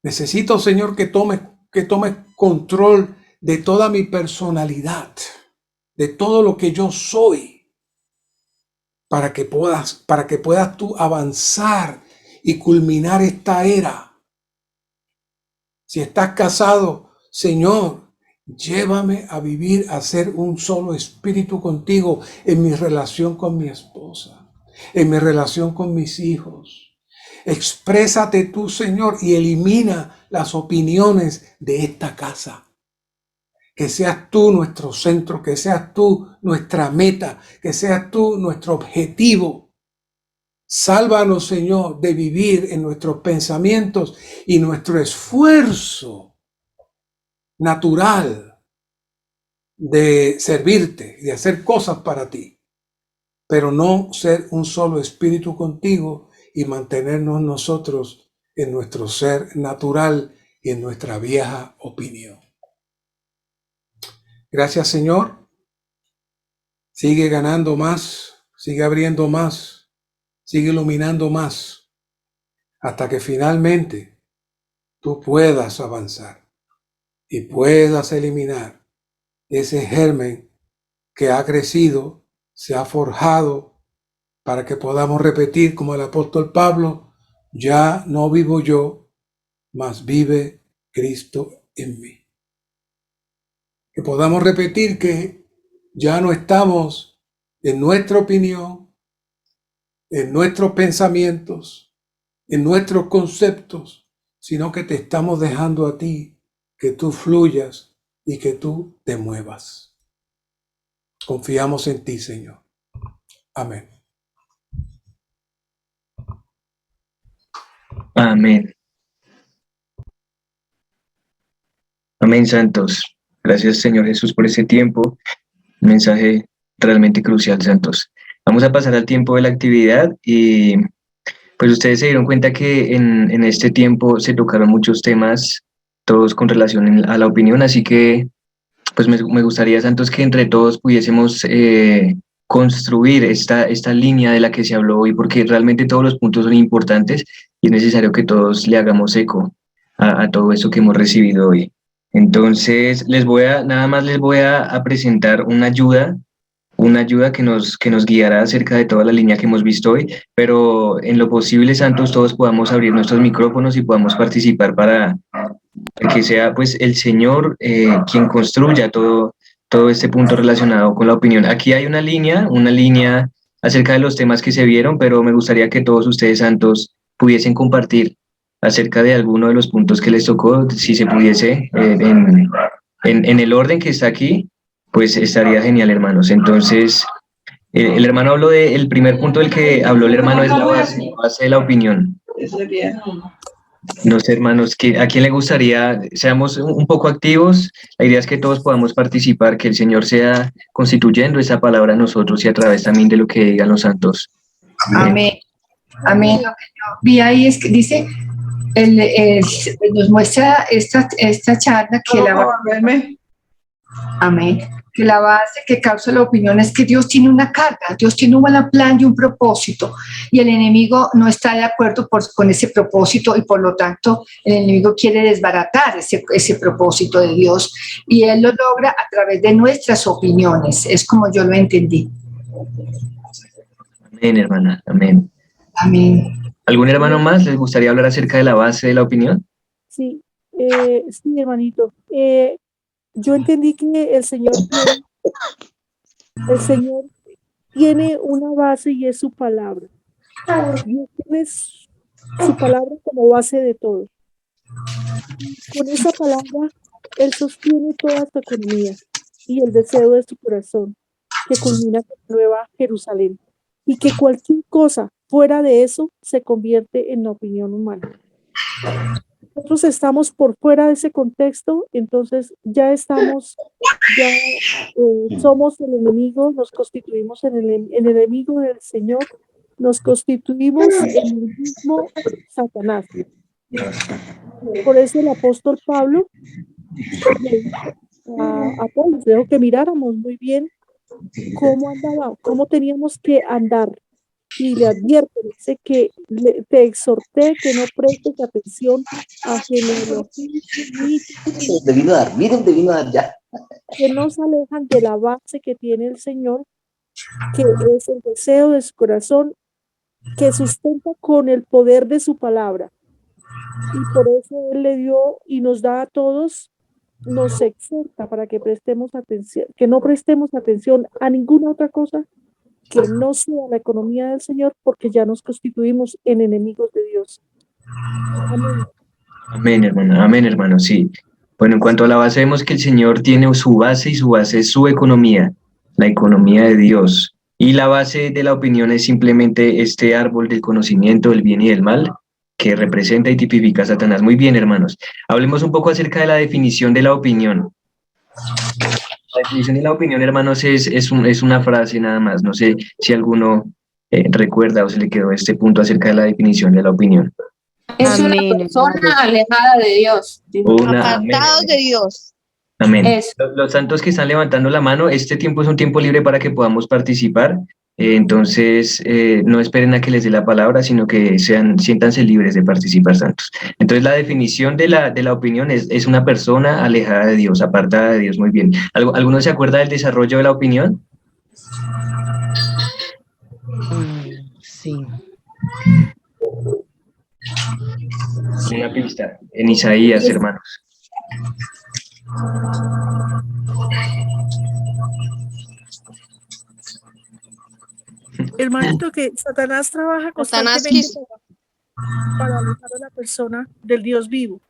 Necesito, Señor, que tomes control de toda mi personalidad, de todo lo que yo soy, para que puedas tú avanzar y culminar esta era. Si estás casado, Señor, llévame a vivir, a ser un solo espíritu contigo en mi relación con mi esposa, en mi relación con mis hijos. Exprésate tú, Señor, y elimina las opiniones de esta casa. Que seas tú nuestro centro, que seas tú nuestra meta, que seas tú nuestro objetivo. Sálvanos, Señor, de vivir en nuestros pensamientos y nuestro esfuerzo natural de servirte, de hacer cosas para ti, pero no ser un solo espíritu contigo y mantenernos nosotros en nuestro ser natural y en nuestra vieja opinión. Gracias, Señor. Sigue ganando más, sigue abriendo más, sigue iluminando más, hasta que finalmente tú puedas avanzar y puedas eliminar ese germen que ha crecido, se ha forjado, para que podamos repetir como el apóstol Pablo, ya no vivo yo, mas vive Cristo en mí. Que podamos repetir que ya no estamos en nuestra opinión, en nuestros pensamientos, en nuestros conceptos, sino que te estamos dejando a ti, que tú fluyas y que tú te muevas. Confiamos en ti, Señor. Amén. Amén. Amén, santos. Gracias, Señor Jesús, por ese tiempo. Un mensaje realmente crucial, santos. Vamos a pasar al tiempo de la actividad y Pues ustedes se dieron cuenta que en este tiempo se tocaron muchos temas, todos con relación a la opinión, así que pues me gustaría, Santos, que entre todos pudiésemos construir esta línea de la que se habló hoy, porque realmente todos los puntos son importantes y es necesario que todos le hagamos eco a todo eso que hemos recibido hoy. Entonces, nada más les voy a presentar una ayuda que nos guiará acerca de toda la línea que hemos visto hoy, pero en lo posible, Santos, todos podamos abrir nuestros micrófonos y podamos participar para que sea pues el Señor quien construya todo este punto relacionado con la opinión. Aquí hay una línea acerca de los temas que se vieron, pero me gustaría que todos ustedes, Santos, pudiesen compartir acerca de alguno de los puntos que les tocó, si se pudiese, en el orden que está aquí, pues estaría genial, hermanos. Entonces, el hermano habló el primer punto del que habló el hermano es la base de la opinión. No sé, hermanos, ¿a quién le gustaría? Seamos un poco activos. La idea es que todos podamos participar, que el Señor sea constituyendo esa palabra en nosotros y a través también de lo que digan los santos. Amén. Amén. Lo que yo vi ahí es que dice, nos muestra esta charla que amén, que la base que causa la opinión es que Dios tiene una carga, Dios tiene un buen plan y un propósito, y el enemigo no está de acuerdo con ese propósito, y por lo tanto el enemigo quiere desbaratar ese propósito de Dios, y él lo logra a través de nuestras opiniones. Es como yo lo entendí. Amén, hermana, amén. Amén. ¿Algún hermano más les gustaría hablar acerca de la base de la opinión? Sí, sí, hermanito. Yo entendí que el Señor tiene una base y es su palabra. Dios tiene su palabra como base de todo. Con esa palabra, Él sostiene toda su economía y el deseo de su corazón, que culmina con Nueva Jerusalén, y que cualquier cosa fuera de eso se convierte en la opinión humana. Nosotros estamos por fuera de ese contexto, entonces somos el enemigo, nos constituimos en el enemigo del Señor, nos constituimos en el mismo Satanás. Por eso el apóstol Pablo a Pablo dijo que miráramos muy bien cómo teníamos que andar. Y le advierte, dice que te exhorté que no prestes atención a genealogías que nos alejan de la base que tiene el Señor, que es el deseo de su corazón, que sustenta con el poder de su palabra. Y por eso Él le dio y nos da a todos, nos exhorta para que prestemos atención, que no prestemos atención a ninguna otra cosa que no sea la economía del Señor, porque ya nos constituimos en enemigos de Dios. Amén. Amén, hermano, sí. Bueno, en cuanto a la base, vemos que el Señor tiene su base y su base es su economía, la economía de Dios. Y la base de la opinión es simplemente este árbol del conocimiento del bien y del mal que representa y tipifica a Satanás. Muy bien, hermanos. Hablemos un poco acerca de la definición de la opinión. La definición de la opinión, hermanos, es una frase nada más. No sé si alguno recuerda o se le quedó este punto acerca de la definición de la opinión. Es una persona alejada de Dios. Apartados de Dios. Amén. Los santos que están levantando la mano, este tiempo es un tiempo libre para que podamos participar. Entonces, no esperen a que les dé la palabra, sino que siéntanse libres de participar, santos. Entonces, la definición de la opinión es una persona alejada de Dios, apartada de Dios. Muy bien. ¿Alguno se acuerda del desarrollo de la opinión? Sí. Una pista. En Isaías, hermanos. Hermanito, que Satanás trabaja constantemente para alejar a la persona del Dios vivo.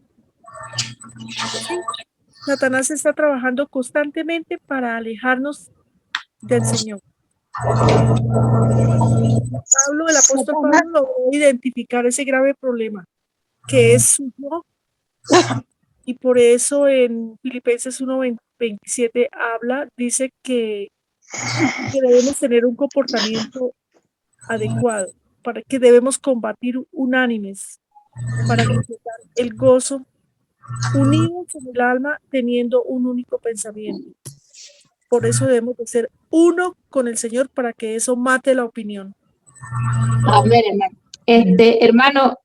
¿Sí? Satanás está trabajando constantemente para alejarnos del Señor. El apóstol Pablo logró identificar ese grave problema que es su yo, y por eso en Filipenses 1:27 dice que debemos tener un comportamiento adecuado. para que debemos combatir unánimes para completar el gozo, unidos en el alma, teniendo un único pensamiento. Por eso debemos de ser uno con el Señor para que eso mate la opinión. Amén, hermano. Hermano,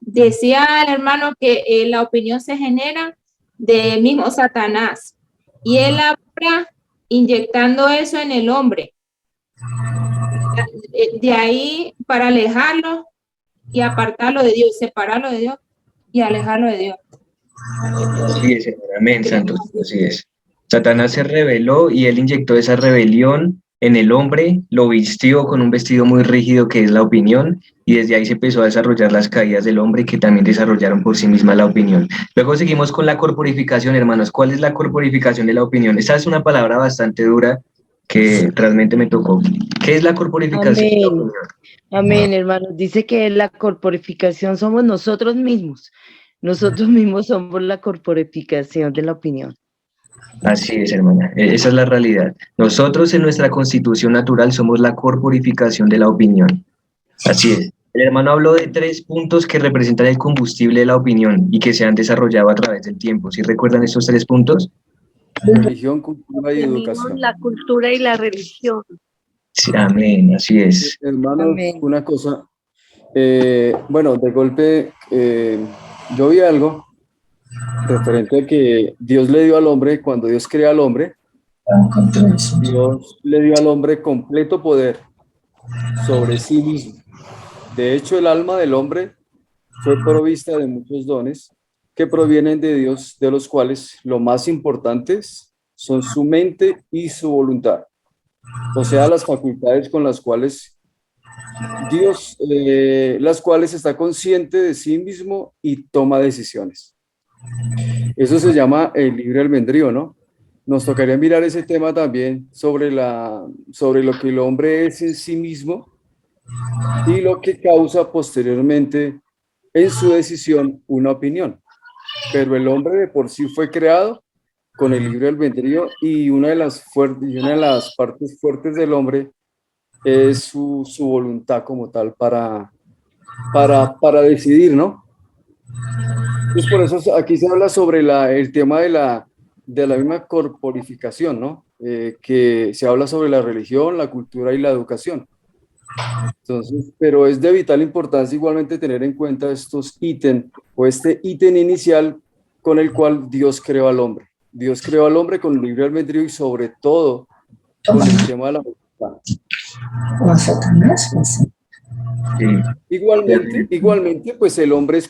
decía el hermano que la opinión se genera del mismo Satanás y él habla inyectando eso en el hombre. De ahí para alejarlo y apartarlo de Dios, separarlo de Dios y alejarlo de Dios. Así es, hermano. Amén, santos. Así es. Satanás se rebeló y él inyectó esa rebelión en el hombre, lo vistió con un vestido muy rígido que es la opinión, y desde ahí se empezó a desarrollar las caídas del hombre que también desarrollaron por sí misma la opinión. Luego seguimos con la corporificación, hermanos. ¿Cuál es la corporificación de la opinión? Esta es una palabra bastante dura que realmente me tocó. ¿Qué es la corporificación de la opinión? Amén, hermanos. Dice que la corporificación somos nosotros mismos. Nosotros mismos somos la corporificación de la opinión. Así es, hermana. Esa es la realidad. Nosotros en nuestra constitución natural somos la corporificación de la opinión. Así es. El hermano habló de 3 puntos que representan el combustible de la opinión y que se han desarrollado a través del tiempo. ¿Sí recuerdan estos 3 puntos? Religión, cultura y educación. La cultura y la religión. Sí, amén, así es. Hermanos, Amén. una cosa. Bueno, de golpe yo vi algo referente a que Dios le dio al hombre, cuando Dios crea al hombre, Dios le dio al hombre completo poder sobre sí mismo. De hecho, el alma del hombre fue provista de muchos dones que provienen de Dios, de los cuales lo más importantes son su mente y su voluntad. O sea, las facultades con las cuales Dios, las cuales está consciente de sí mismo y toma decisiones. Eso se llama el libre albedrío, ¿no? Nos tocaría mirar ese tema también sobre lo que el hombre es en sí mismo y lo que causa posteriormente en su decisión una opinión. Pero el hombre de por sí fue creado con el libre albedrío y una de las partes fuertes del hombre es su voluntad como tal para decidir, ¿no? Entonces por eso aquí se habla sobre el tema de la misma corporificación, ¿no? Que se habla sobre la religión, la cultura y la educación. Entonces, pero es de vital importancia igualmente tener en cuenta estos ítems o este ítem inicial con el cual Dios creó al hombre. Dios creó al hombre con el libre albedrío y sobre todo con el tema de la voluntad. Sí. Igualmente, pues el hombre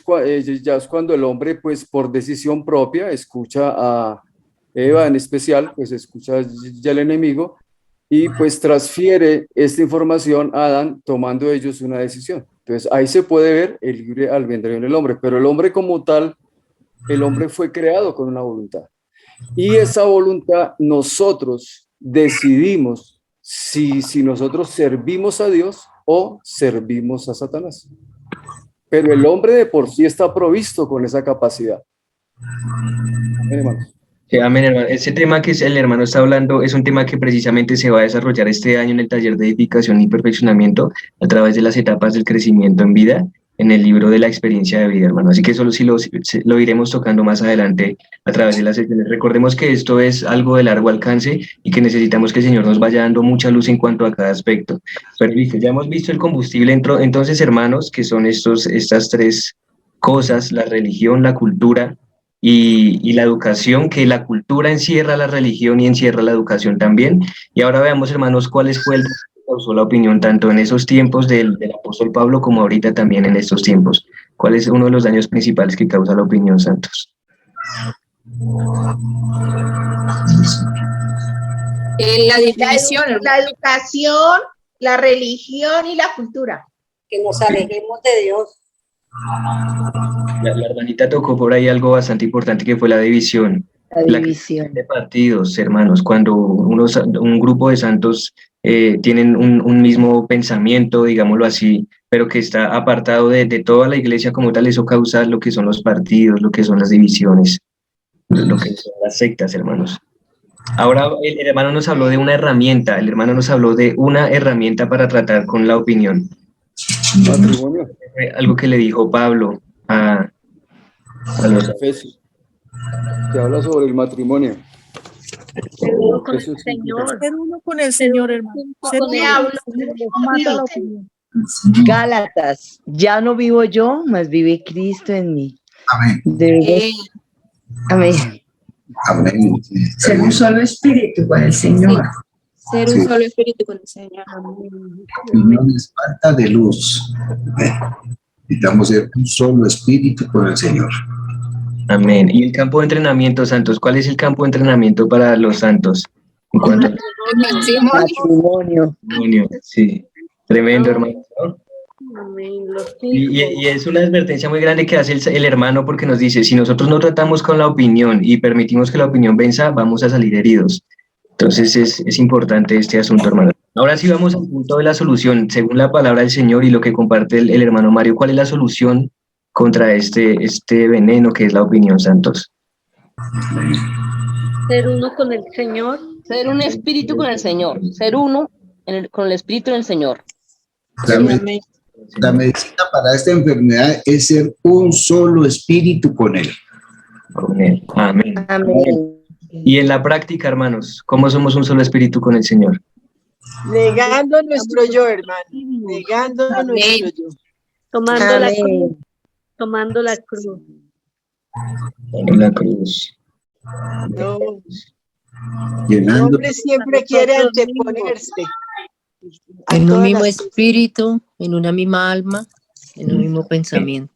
ya es cuando el hombre, pues por decisión propia, escucha a Eva en especial, pues escucha ya al enemigo y pues transfiere esta información a Adán, tomando ellos una decisión. Entonces ahí se puede ver el libre albedrío en el hombre, pero el hombre como tal, el hombre fue creado con una voluntad. Y esa voluntad nosotros decidimos si nosotros servimos a Dios o servimos a Satanás. Pero el hombre de por sí está provisto con esa capacidad. Hermanos. Sí, amén, hermano. Ese tema que el hermano está hablando es un tema que precisamente se va a desarrollar este año en el taller de edificación y perfeccionamiento a través de las etapas del crecimiento en vida, en el libro de la experiencia de vida, hermano. Así que solo sí lo iremos tocando más adelante a través de las sesiones. Recordemos que esto es algo de largo alcance y que necesitamos que el Señor nos vaya dando mucha luz en cuanto a cada aspecto. Pero listo, ya hemos visto el combustible. Entonces, hermanos, que son estas 3 cosas, la religión, la cultura y la educación, que la cultura encierra la religión y encierra la educación también. Y ahora veamos, hermanos, cuáles fue el que causó la opinión tanto en esos tiempos del apóstol Pablo como ahorita también en estos tiempos. ¿Cuál es uno de los daños principales que causa la opinión, santos? La definición, La educación, la religión y la cultura. Que nos alejemos de Dios. La hermanita tocó por ahí algo bastante importante que fue la división. La división. De partidos, hermanos, cuando un grupo de santos tienen un mismo pensamiento, digámoslo así, pero que está apartado de toda la iglesia como tal, eso causa lo que son los partidos, lo que son las divisiones, lo que son las sectas, hermanos. Ahora el hermano nos habló de una herramienta, para tratar con la opinión. Matrimonio, Algo que le dijo Pablo a los Efesios, que habla sobre el matrimonio. Ser uno con Eso el es Señor. Ser uno con el Señor, hermano. Ser uno Me con hablo. el Señor no mata la opinión. Gálatas, ya no vivo yo, mas vive Cristo en mí. Amén. Debe- Amén. Amén. Ser un solo espíritu con el Señor. Ser un Sí. solo espíritu con el Señor. No les falta de luz. Necesitamos ser un solo espíritu con el Señor. Amén. Y el campo de entrenamiento, santos, ¿cuál es el campo de entrenamiento para los santos? En cuanto al Matrimonio. matrimonio, sí. Tremendo, hermano, ¿no? Amén. Los Y es una advertencia muy grande que hace el hermano porque nos dice, si nosotros no tratamos con la opinión y permitimos que la opinión venza, vamos a salir heridos. Entonces es importante este asunto, hermano. Ahora sí vamos al punto de la solución. Según la palabra del Señor y lo que comparte el hermano Mario, ¿cuál es la solución contra este veneno que es la opinión, santos? Ser uno con el Señor. Ser un espíritu con el Señor. Ser uno con el espíritu del Señor. La medicina para esta enfermedad es ser un solo espíritu con él. Amén. Amén. Amén. Y en la práctica, hermanos, ¿cómo somos un solo espíritu con el Señor? Negando nuestro yo, hermano. Negando nuestro yo. Tomando la Amén. cruz. Tomando la cruz. En la cruz. No, el Llenando. hombre siempre quiere anteponerse. a En un todas mismo las- espíritu, en una misma alma, en un mismo pensamiento.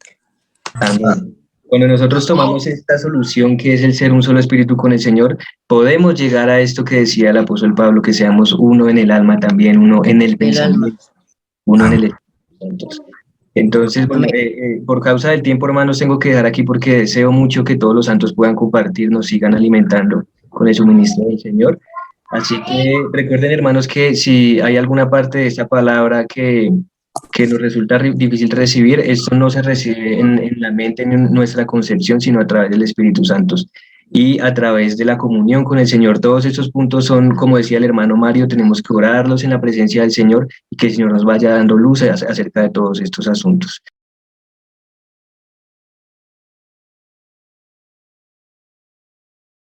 Amén. Cuando nosotros tomamos esta solución que es el ser un solo espíritu con el Señor, podemos llegar a esto que decía el apóstol Pablo, que seamos uno en el alma también, uno en el pensamiento, uno en el espíritu. Entonces, bueno, por causa del tiempo, hermanos, tengo que dejar aquí porque deseo mucho que todos los santos puedan compartir, nos sigan alimentando con el suministro del Señor. Así que recuerden, hermanos, que si hay alguna parte de esta palabra que nos resulta difícil recibir, esto no se recibe en la mente, en nuestra concepción, sino a través del Espíritu Santo y a través de la comunión con el Señor. Todos estos puntos son, como decía el hermano Mario, tenemos que orarlos en la presencia del Señor y que el Señor nos vaya dando luz acerca de todos estos asuntos.